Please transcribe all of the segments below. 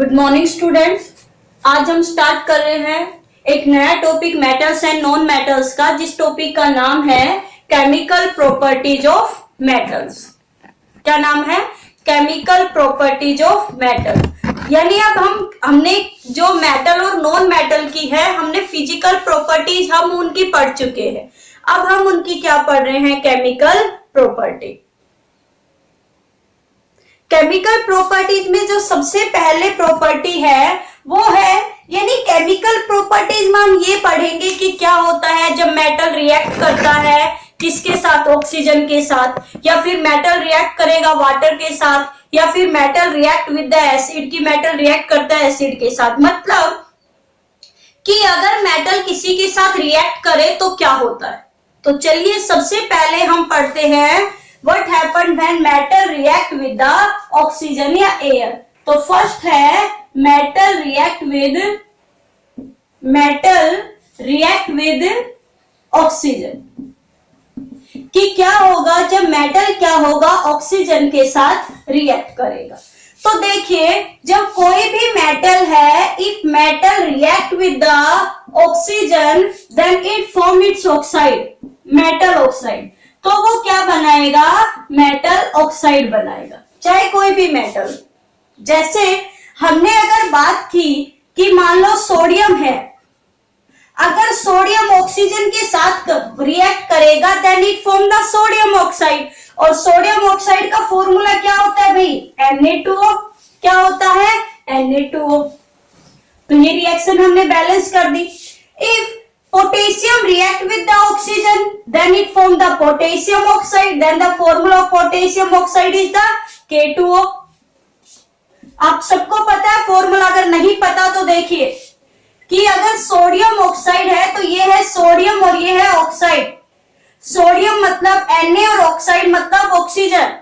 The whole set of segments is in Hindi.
Good morning students. आज हम स्टार्ट कर रहे हैं एक नया topic metals and non metals का, जिस टॉपिक का नाम है केमिकल प्रॉपर्टीज ऑफ मेटल्स। क्या नाम है? Chemical properties of metal. यानी अब हमने जो मेटल और नॉन मेटल की है, हमने फिजिकल प्रॉपर्टीज हम उनकी पढ़ चुके हैं। अब हम उनकी क्या पढ़ रहे हैं? Chemical property. केमिकल प्रॉपर्टीज में जो सबसे पहले प्रॉपर्टी है वो है, यानी केमिकल प्रॉपर्टीज में हम ये पढ़ेंगे कि क्या होता है जब मेटल रिएक्ट करता है, किसके साथ? ऑक्सीजन के साथ, या फिर मेटल रिएक्ट करेगा वाटर के साथ, या फिर metal react with the acid की मेटल रिएक्ट करता है एसिड के साथ। मतलब कि अगर मेटल किसी के साथ रिएक्ट करे तो क्या होता है। तो चलिए सबसे पहले हम पढ़ते हैं What happened when metal react with the oxygen या air। तो फर्स्ट है metal react with oxygen। कि क्या होगा जब मेटल क्या होगा? ऑक्सीजन के साथ रिएक्ट करेगा। तो देखिए, जब कोई भी मेटल है, if metal react with the oxygen then it form its oxide, metal oxide. तो वो क्या बनाएगा? मेटल ऑक्साइड बनाएगा, चाहे कोई भी मेटल। जैसे हमने अगर बात की कि मान लो सोडियम है, अगर सोडियम ऑक्सीजन के साथ रिएक्ट करेगा then it form the sodium oxide. और सोडियम ऑक्साइड का फॉर्मूला क्या होता है भाई? Na2O। क्या होता है? Na2O। तो ये रिएक्शन हमने बैलेंस कर दी। If potassium react with the oxygen then it form the potassium oxide, then the formula of potassium oxide is the K2O। आप सबको पता है फॉर्मूला? अगर नहीं पता तो देखिए कि अगर सोडियम ऑक्साइड है तो ये है सोडियम और ये है ऑक्साइड। सोडियम मतलब Na और ऑक्साइड मतलब ऑक्सीजन।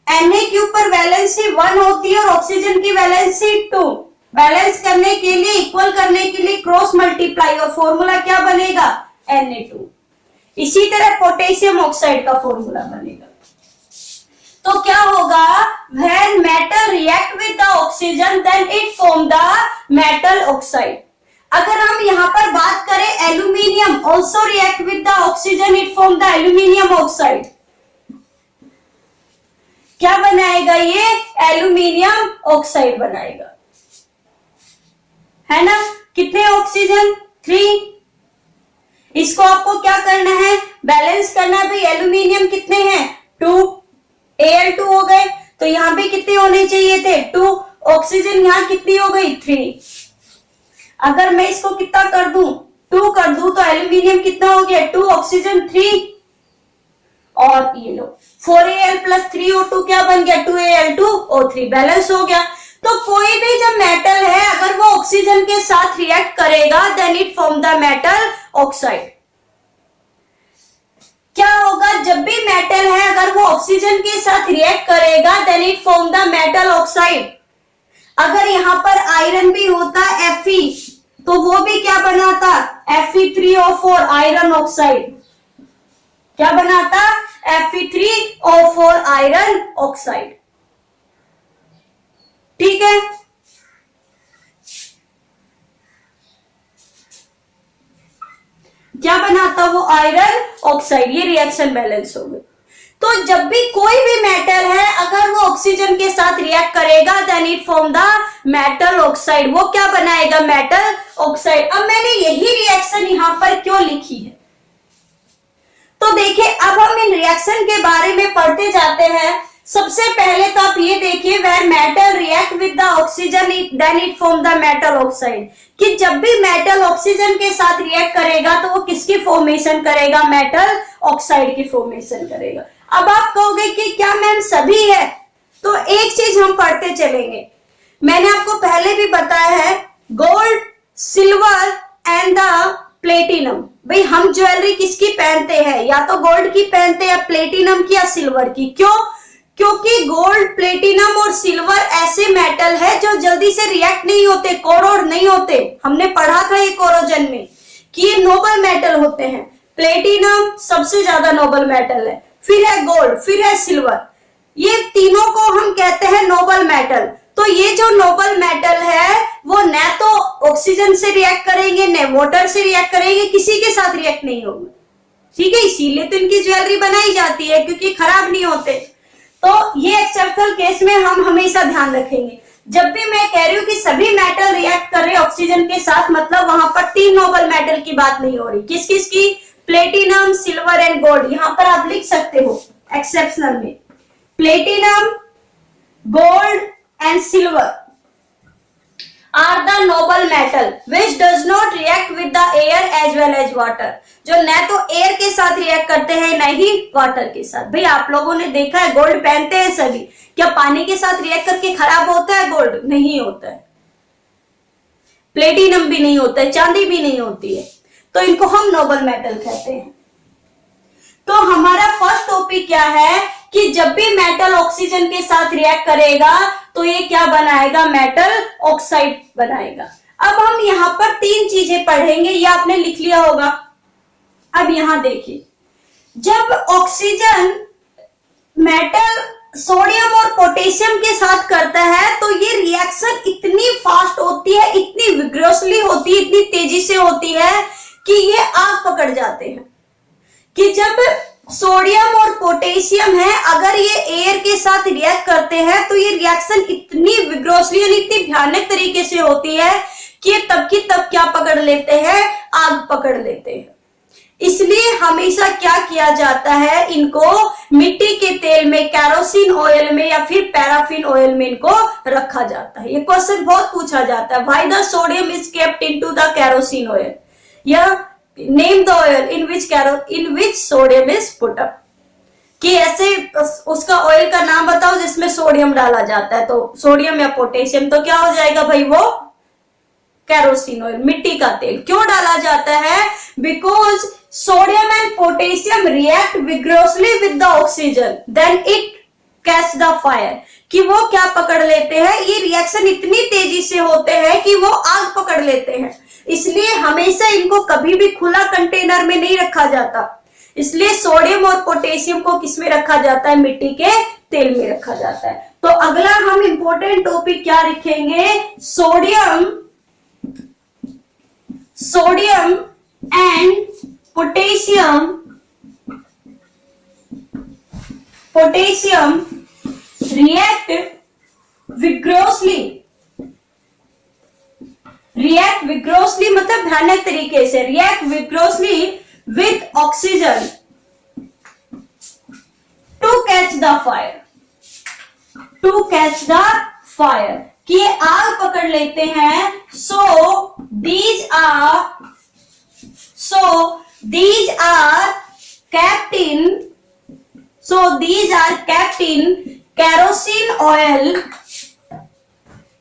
Na के ऊपर वैलेंसी 1 होती है और ऑक्सीजन की वैलेंसी 2। बैलेंस करने के लिए, इक्वल करने के लिए क्रॉस मल्टीप्लाई, और फॉर्मूला क्या बनेगा? Na2। इसी तरह पोटेशियम ऑक्साइड का फॉर्मूला बनेगा। तो क्या होगा? when metal react with the oxygen then it form the metal oxide। अगर हम यहाँ पर बात करें aluminium also react with the oxygen it form the aluminium oxide। क्या बनाएगा ये? एल्यूमिनियम ऑक्साइड बनाएगा, है ना। कितने ऑक्सीजन? 3। इसको आपको क्या करना है? बैलेंस करना है भाई। एल्यूमिनियम कितने हैं? 2। Al2 हो गए, तो यहां पे कितने होने चाहिए थे? 2। ऑक्सीजन यहां कितनी हो गई? 3। अगर मैं इसको कितना कर दूं? 2 कर दूं तो एल्यूमिनियम कितना हो गया? 2, ऑक्सीजन 3। और ये लो 4Al + 3O2 क्या बन गया? 2Al2O3। बैलेंस हो गया। तो कोई भी जब मेटल है अगर वो ऑक्सीजन के साथ रिएक्ट करेगा then it form the metal oxide. क्या होगा जब भी मेटल है अगर वो ऑक्सीजन के साथ रिएक्ट करेगा then it form the metal oxide. अगर यहां पर आयरन भी होता Fe तो वो भी क्या बनाता? Fe3O4 iron oxide. क्या बनाता? Fe3O4 iron oxide. ठीक है। क्या बनाता वो? Iron oxide. ये रिएक्शन बैलेंस हो गई। तो जब भी कोई भी मेटल है अगर वो ऑक्सीजन के साथ रिएक्ट करेगा then it form the metal oxide. वो क्या बनाएगा? Metal oxide. अब मैंने यही रिएक्शन यहां पर क्यों लिखी है? तो देखिए, अब हम इन रिएक्शन के बारे में पढ़ते जाते हैं। सबसे पहले तो आप ये देखिए, when metal react with the oxygen then it form the metal oxide। कि जब भी मेटल ऑक्सीजन के साथ रिएक्ट करेगा तो वो किसकी फॉर्मेशन करेगा? मेटल ऑक्साइड की फॉर्मेशन करेगा। अब आप कहोगे कि क्या मैम सभी है? तो एक चीज हम पढ़ते चलेंगे। मैंने आपको पहले भी बताया है, gold, silver and the platinum. भाई हम ज्वेलरी किसकी पहनते हैं? या तो गोल्ड की पहनते हैं, या प्लेटिनम की, या सिल्वर की। क्यों? क्योंकि गोल्ड, प्लेटिनम और सिल्वर ऐसे मेटल है जो जल्दी से रिएक्ट नहीं होते, कोरोड नहीं होते। हमने पढ़ा था ये कोरोजन में कि ये नोबल मेटल होते हैं। प्लेटिनम सबसे ज्यादा नोबल मेटल है, फिर है गोल्ड, फिर है सिल्वर। ये तीनों को हम कहते हैं नोबल मेटल। तो ये जो नोबल मेटल ऑक्सीजन से रिएक्ट करेंगे, न वाटर से रिएक्ट करेंगे, किसी के साथ रिएक्ट नहीं होंगे। ठीक है, इसीलिए तो इनकी ज्वेलरी बनाई जाती है, क्योंकि खराब नहीं होते। तो ये एक्सेप्शनल केस में हम हमेशा ध्यान रखेंगे। जब भी मैं कह रही हूँ कि सभी मेटल रिएक्ट कर रहे हैं ऑक्सीजन के साथ, मतलब वहां पर 3 नोबल मेटल की बात नहीं हो रही। किस किस की? Platinum, silver and gold. यहां पर आप लिख सकते हो एक्सेप्शनल में, platinum, gold and silver are the noble metal which does not react with the air as well as water, जो न तो एयर के साथ रिएक्ट करते हैं न ही वाटर के साथ। भाई आप लोगों ने देखा है गोल्ड पहनते हैं सभी, क्या पानी के साथ रिएक्ट करके खराब होता है गोल्ड? नहीं होता है। प्लेटिनम भी नहीं होता है, चांदी भी नहीं होती है, तो इनको हम नोबल मेटल कहते हैं। तो हमारा फर्स्ट टॉपिक क्या है कि जब भी मेटल ऑक्सीजन के साथ रिएक्ट करेगा तो ये क्या बनाएगा? मेटल ऑक्साइड बनाएगा। अब हम यहां पर 3 चीजें पढ़ेंगे, ये आपने लिख लिया होगा। अब यहां देखिए, जब ऑक्सीजन मेटल सोडियम और पोटेशियम के साथ करता है तो ये रिएक्शन इतनी फास्ट होती है, इतनी विग्रोसली होती है, इतनी तेजी से होती है कि ये आग पकड़ जाते हैं। कि जब सोडियम और पोटेशियम है, अगर ये एयर के साथ रिएक्ट करते हैं तो ये रिएक्शन इतनी विग्रोसली यानी इतनी भयानक तरीके से होती है कि ये तब की तब क्या पकड़ लेते हैं? आग पकड़ लेते हैं। इसलिए हमेशा क्या किया जाता है, इनको मिट्टी के तेल में, कैरोसिन ऑयल में या फिर पैराफिन ऑयल में इनको रखा जाता है। ये क्वेश्चन बहुत पूछा जाता है, why the sodium is kept into the kerosene oil, या name the oil in which sodium is put up, कि ऐसे उसका ऑयल का नाम बताओ जिसमें सोडियम डाला जाता है। तो सोडियम या पोटेशियम, तो क्या हो जाएगा भाई? वो कैरोसिन ऑयल, मिट्टी का तेल। क्यों डाला जाता है? Because sodium and potassium react vigorously with the oxygen, then it catch the fire, कि वो क्या पकड़ लेते हैं? ये रिएक्शन इतनी तेजी से होते हैं कि वो आग पकड़ लेते हैं। इसलिए हमेशा इनको कभी भी खुला कंटेनर में नहीं रखा जाता। इसलिए सोडियम और पोटेशियम को किसमें रखा जाता है? मिट्टी के तेल में रखा जाता है। तो अगला हम इंपॉर्टेंट टॉपिक क्या लिखेंगे? Sodium and potassium react vigorously मतलब भयानक तरीके से, react vigorously with oxygen to catch the fire, कि ये आग पकड़ लेते हैं। So these are kept in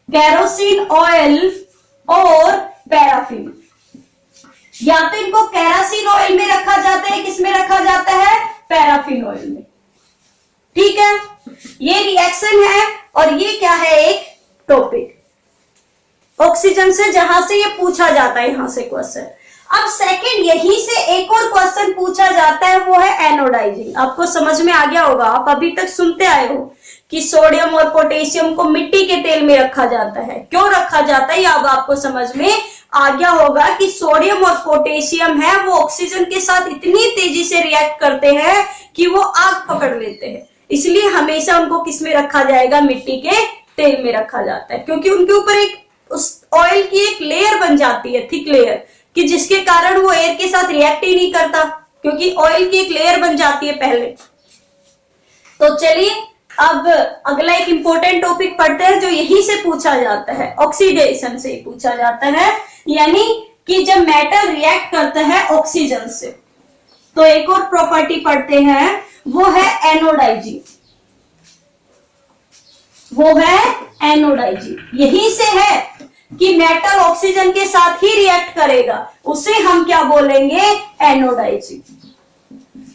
kerosene oil और पैराफिन। या तो इनको केरोसिन ऑयल में रखा जाता है, किसमें रखा जाता है? पैराफिन ऑयल में। ठीक है, ये रिएक्शन है और ये क्या है? एक टॉपिक ऑक्सीजन से, जहां से ये पूछा जाता है, यहां से क्वेश्चन। अब सेकंड, यहीं से एक और क्वेश्चन पूछा जाता है, वो है एनोडाइजिंग। आपको समझ में आ गया होगा, आप अभी तक सुनते आए हो कि सोडियम और पोटेशियम को मिट्टी के तेल में रखा जाता है। क्यों रखा जाता है, अब आपको समझ में आ गया होगा कि सोडियम और पोटेशियम है वो ऑक्सीजन के साथ इतनी तेजी से रिएक्ट करते हैं कि वो आग पकड़ लेते हैं। इसलिए हमेशा उनको किसमें रखा जाएगा? मिट्टी के तेल में रखा जाता है, क्योंकि उनके ऊपर एक उस ऑयल की एक लेयर बन जाती है, थिक लेयर, कि जिसके कारण वो एयर के साथ रिएक्ट ही नहीं करता, क्योंकि ऑयल की एक लेयर बन जाती है पहले। तो चलिए अब अगला एक इंपॉर्टेंट टॉपिक पढ़ते हैं जो यहीं से पूछा जाता है, ऑक्सीडेशन से पूछा जाता है, यानी कि जब मेटल रिएक्ट करता है ऑक्सीजन से। तो एक और प्रॉपर्टी पढ़ते हैं, वो है एनोडाइजिंग। यहीं से है कि मेटल ऑक्सीजन के साथ ही रिएक्ट करेगा, उसे हम क्या बोलेंगे? Anodizing.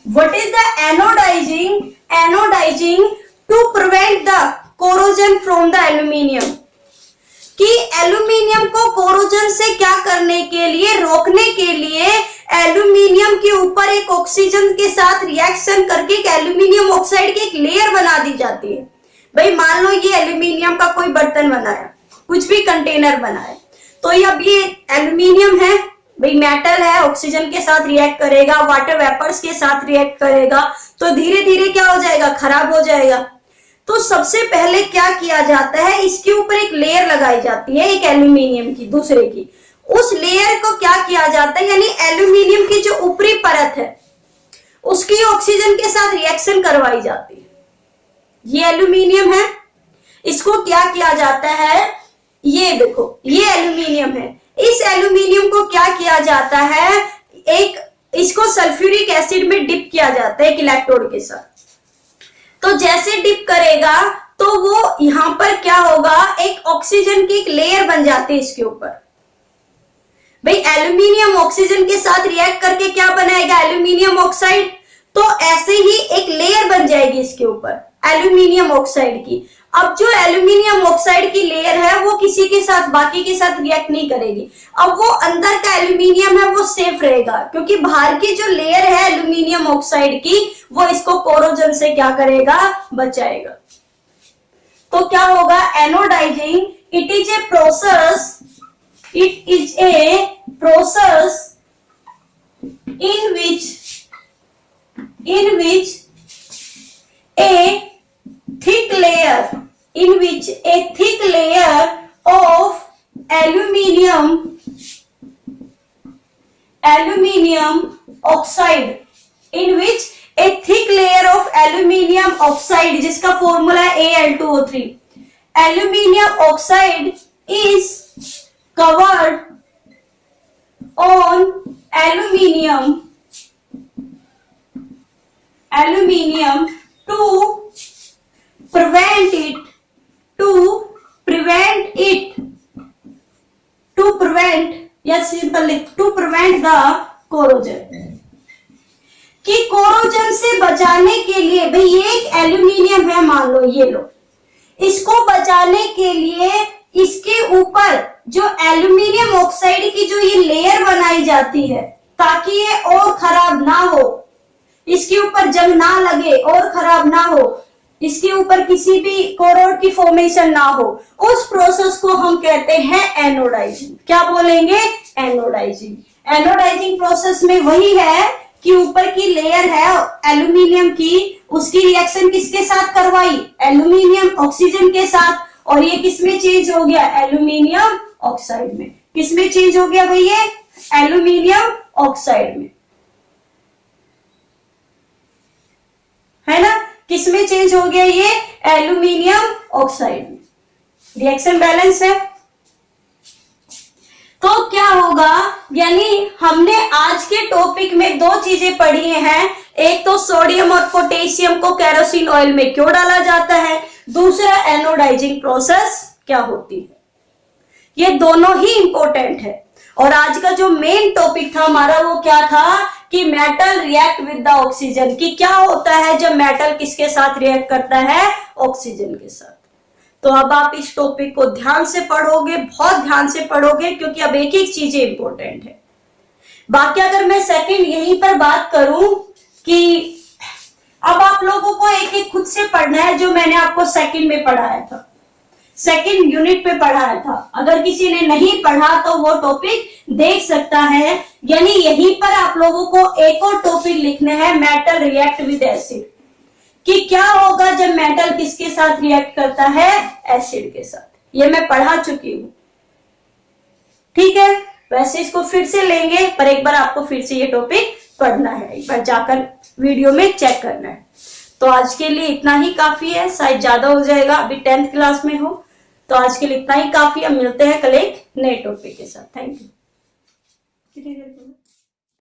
What is the anodizing? Anodizing to prevent the corrosion from the aluminium, कि एल्यूमिनियम को कोरोजन से क्या करने के लिए? रोकने के लिए एल्यूमिनियम के ऊपर एक ऑक्सीजन के साथ रिएक्शन करके एक एल्यूमिनियम ऑक्साइड की एक लेयर बना दी जाती है। भाई मान लो ये एल्यूमिनियम का कोई बर्तन बनाया, कुछ भी कंटेनर बनाया, तो तो ये अब ये एल्यूमिनियम है भाई, मेटल है, ऑक्सीजन के साथ रिएक्ट करेगा, वाटर वेपर्स के साथ रिएक्ट करेगा, तो धीरे धीरे क्या हो जाएगा, खराब हो जाएगा। तो सबसे पहले क्या किया जाता है, इसके ऊपर एक लेयर लगाई जाती है, एक एल्यूमिनियम की, दूसरे की। उस लेयर को क्या किया जाता है, यानी एल्यूमिनियम की जो ऊपरी परत है उसकी ऑक्सीजन के साथ रिएक्शन करवाई जाती है। ये एल्यूमिनियम है, इसको क्या किया जाता है, ये देखो ये एल्यूमिनियम है, इस एल्यूमिनियम को क्या किया जाता है, एक इसको सल्फ्यूरिक एसिड में डिप किया जाता है एक इलेक्ट्रोड के साथ। तो जैसे डिप करेगा तो वो यहां पर क्या होगा, एक ऑक्सीजन की एक लेयर बन जाती है इसके ऊपर। भाई एल्यूमिनियम ऑक्सीजन के साथ रिएक्ट करके क्या बनाएगा, एल्यूमिनियम ऑक्साइड। तो ऐसे ही एक लेयर बन जाएगी इसके ऊपर एल्यूमिनियम ऑक्साइड की। अब जो एल्यूमिनियम ऑक्साइड की लेयर है वो किसी के साथ, बाकी के साथ रिएक्ट नहीं करेगी। अब वो अंदर का एल्यूमिनियम है वो सेफ रहेगा, क्योंकि बाहर की जो लेयर है एल्यूमिनियम ऑक्साइड की वो इसको कोरोजन से क्या करेगा, बचाएगा। तो क्या होगा, anodizing, it is a process, it is a process in which a thick layer of aluminium oxide, जिसका फॉर्मूला है Al2O3, aluminium oxide is covered on aluminium to prevent the corrosion। कि कोरोजन से बचाने के लिए, भाई ये एक एल्यूमिनियम है मान लो, ये लो, इसको बचाने के लिए इसके ऊपर जो एल्यूमिनियम ऑक्साइड की जो ये लेयर बनाई जाती है ताकि ये और खराब ना हो, इसके ऊपर जंग ना लगे और खराब ना हो, इसके ऊपर किसी भी कोरोड की फॉर्मेशन ना हो, उस प्रोसेस को हम कहते हैं एनोडाइजिंग। क्या बोलेंगे, एनोडाइजिंग। एनोडाइजिंग प्रोसेस में वही है कि ऊपर की लेयर है एल्यूमिनियम की, उसकी रिएक्शन किसके साथ करवाई, एल्यूमिनियम ऑक्सीजन के साथ, और ये किसमें चेंज हो गया, एल्यूमिनियम ऑक्साइड में। किसमें चेंज हो गया भाई, ये एल्यूमिनियम ऑक्साइड में, है ना। किसमें चेंज हो गया, ये एल्यूमिनियम ऑक्साइड में। रिएक्शन बैलेंस है। तो क्या होगा, यानी हमने आज के टॉपिक में दो चीजें पढ़ी हैं, एक तो सोडियम और पोटेशियम को केरोसिन ऑयल में क्यों डाला जाता है, दूसरा एनोडाइजिंग प्रोसेस क्या होती है। ये दोनों ही इंपॉर्टेंट है। और आज का जो मेन टॉपिक था हमारा वो क्या था कि metal react with the oxygen, कि क्या होता है जब मेटल किसके साथ रिएक्ट करता है, ऑक्सीजन के साथ। तो अब आप इस टॉपिक को ध्यान से पढ़ोगे, बहुत ध्यान से पढ़ोगे, क्योंकि अब एक एक चीजें इंपॉर्टेंट है। बाकी अगर मैं सेकंड यहीं पर बात करूं कि अब आप लोगों को एक एक खुद से पढ़ना है, जो मैंने आपको सेकंड में पढ़ाया था, सेकंड यूनिट पे पढ़ाया था। अगर किसी ने नहीं पढ़ा तो वो टॉपिक देख सकता है। यानी यहीं पर आप लोगों को एक और टॉपिक लिखना है, मेटल रिएक्ट विद एसिड, कि क्या होगा जब मेटल किसके साथ रिएक्ट करता है, एसिड के साथ। ये मैं पढ़ा चुकी हूं, ठीक है। वैसे इसको फिर से लेंगे, पर एक बार आपको फिर से ये टॉपिक पढ़ना है, एक बार जाकर वीडियो में चेक करना है। तो आज के लिए इतना ही काफी है, शायद ज्यादा हो जाएगा, अभी 10th क्लास में हो। तो आज के लिए इतना ही काफी है, मिलते हैं कल एक नए टॉपिक के साथ। Thank you.